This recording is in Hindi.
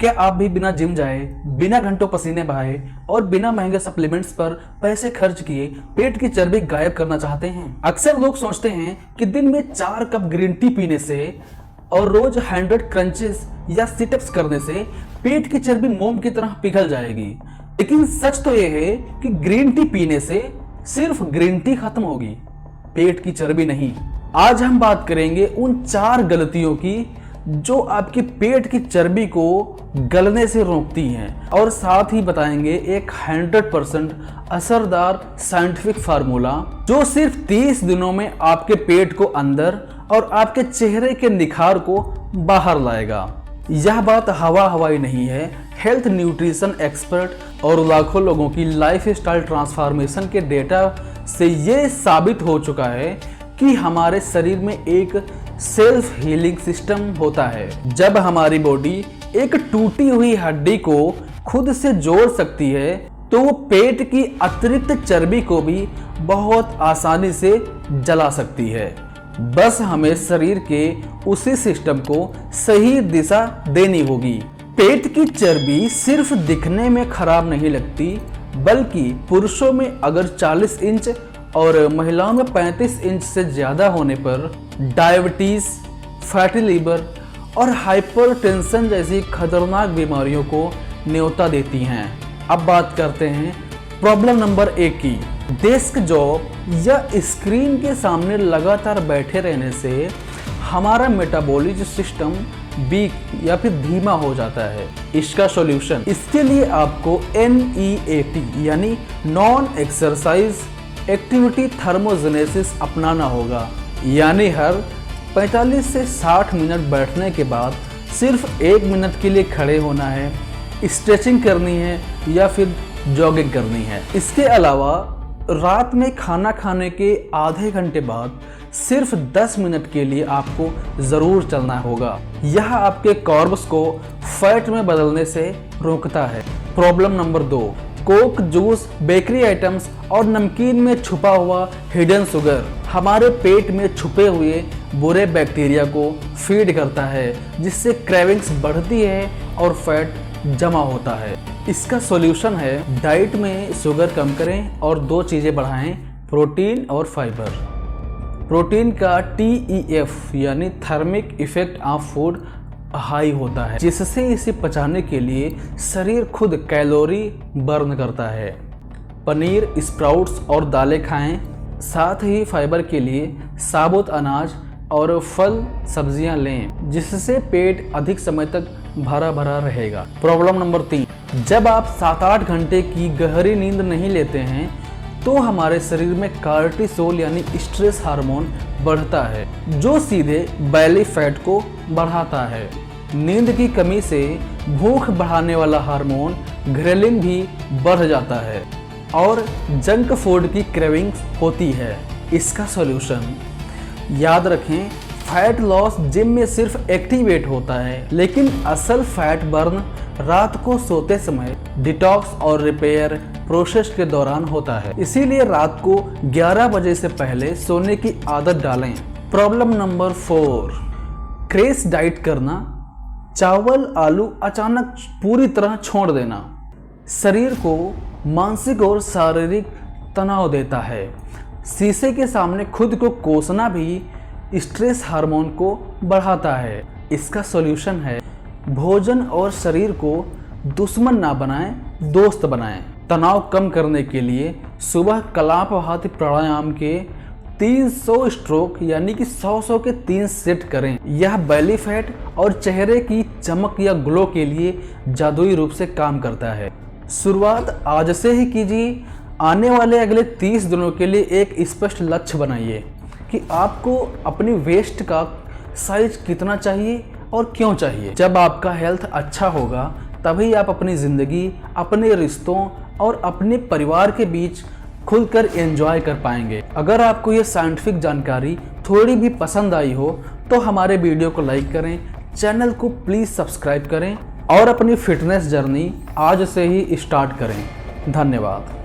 क्या आप भी बिना जिम जाए, बिना घंटों पसीने बहाए और बिना महंगे सप्लीमेंट्स पर पैसे खर्च किए पेट की चर्बी गायब करना चाहते हैं? अक्सर लोग सोचते हैं कि दिन में 4 कप ग्रीन टी पीने से और रोज 100 क्रंचेस या सिटअप्स करने से पेट की चर्बी मोम की तरह पिघल जाएगी। लेकिन सच तो यह है कि ग्रीन टी पीने से सिर्फ ग्रीन टी खत्म होगी, पेट की चर्बी नहीं। आज हम बात करेंगे उन 4 गलतियों की जो आपके पेट की चर्बी को गलने से रोकती हैं, और साथ ही बताएंगे एक 100% असरदार साइंटिफिक फार्मूला जो सिर्फ 30 दिनों में आपके पेट को अंदर और आपके चेहरे के निखार को बाहर लाएगा। यह बात हवा हवाई नहीं है। हेल्थ न्यूट्रिशन एक्सपर्ट और लाखों लोगों की लाइफ स्टाइल ट्रांसफॉर्मेशन के डेटा से ये साबित हो चुका है कि हमारे शरीर में एक सेल्फ हीलिंग सिस्टम होता है। जब हमारी बॉडी एक टूटी हुई हड्डी को खुद से जोड़ सकती है तो वो पेट की अतिरिक्त चर्बी को भी बहुत आसानी से जला सकती है। बस हमें शरीर के उसी सिस्टम को सही दिशा देनी होगी। पेट की चर्बी सिर्फ दिखने में खराब नहीं लगती, बल्कि पुरुषों में अगर 40 इंच और महिलाओं में 35 इंच से ज्यादा होने पर डायबिटीज, फैटी लीवर और हाइपरटेंशन जैसी खतरनाक बीमारियों को न्योता देती हैं। अब बात करते हैं प्रॉब्लम नंबर 1 की। डेस्क जॉब या स्क्रीन के सामने लगातार बैठे रहने से हमारा मेटाबॉलिज्म सिस्टम वीक या फिर धीमा हो जाता है। इसका सॉल्यूशन, इसके लिए आपको NEAT यानी नॉन एक्सरसाइज एक्टिविटी थर्मोजेनेसिस अपनाना होगा। यानी हर 45 से 60 मिनट बैठने के बाद सिर्फ 1 मिनट के लिए खड़े होना है, स्ट्रेचिंग करनी है या फिर जॉगिंग करनी है। इसके अलावा रात में खाना खाने के आधे घंटे बाद सिर्फ 10 मिनट के लिए आपको ज़रूर चलना होगा। यह आपके कार्ब्स को फैट में बदलने से रोकता है। Problem number 2, Coke, juice, bakery items और नमकीन में छुपा हुआ हिडन शुगर हमारे पेट में छुपे हुए बुरे बैक्टीरिया को फीड करता है, जिससे क्रेविंग्स बढ़ती है और फैट जमा होता है। इसका सॉल्यूशन है डाइट में शुगर कम करें और 2 चीज़ें बढ़ाएं, प्रोटीन और फाइबर। प्रोटीन का TEF यानी thermic effect of food high होता है, जिससे इसे पचाने के लिए शरीर खुद कैलोरी बर्न करता है। पनीर, स्प्राउट्स और दालें खाएं। साथ ही फाइबर के लिए साबुत अनाज और फल सब्जियां लें, जिससे पेट अधिक समय तक भरा भरा रहेगा। प्रॉब्लम नंबर 3, जब आप 7-8 घंटे की गहरी नींद नहीं लेते हैं तो हमारे शरीर में कार्टिसोल यानी स्ट्रेस हार्मोन बढ़ता है, जो सीधे बैली फैट को बढ़ाता है। नींद की कमी से भूख बढ़ाने वाला हार्मोन ग्रेलिन भी बढ़ जाता है और जंक फूड की क्रेविंग्स होती है। इसका सॉल्यूशन, याद रखें, फैट लॉस जिम में सिर्फ एक्टिवेट होता है, लेकिन असल फैट बर्न रात को सोते समय डिटॉक्स और रिपेयर प्रोसेस के दौरान होता है। इसीलिए रात को 11 बजे से पहले सोने की आदत डालें। प्रॉब्लम नंबर 4, क्रैश डाइट करना। चावल, आलू अचानक पूरी तरह छोड़ देना शरीर को मानसिक और शारीरिक तनाव देता है। शीशे के सामने खुद को कोसना भी स्ट्रेस हार्मोन को बढ़ाता है। इसका सॉल्यूशन है भोजन और शरीर को दुश्मन ना बनाएं, दोस्त बनाएं। तनाव कम करने के लिए सुबह कपालभाति प्राणायाम के 300 स्ट्रोक यानी कि 100 के 3 सेट करें। यह बेली फैट और चेहरे की चमक या ग्लो के लिए जादुई रूप से काम करता है। शुरुआत आज से ही कीजिए। आने वाले अगले 30 दिनों के लिए एक स्पष्ट लक्ष्य बनाइए कि आपको अपनी वेस्ट का साइज कितना चाहिए और क्यों चाहिए। जब आपका हेल्थ अच्छा होगा तभी आप अपनी ज़िंदगी, अपने रिश्तों और अपने परिवार के बीच खुलकर एंजॉय कर पाएंगे। अगर आपको ये साइंटिफिक जानकारी थोड़ी भी पसंद आई हो तो हमारे वीडियो को लाइक करें, चैनल को प्लीज़ सब्सक्राइब करें और अपनी फिटनेस जर्नी आज से ही स्टार्ट करें। धन्यवाद।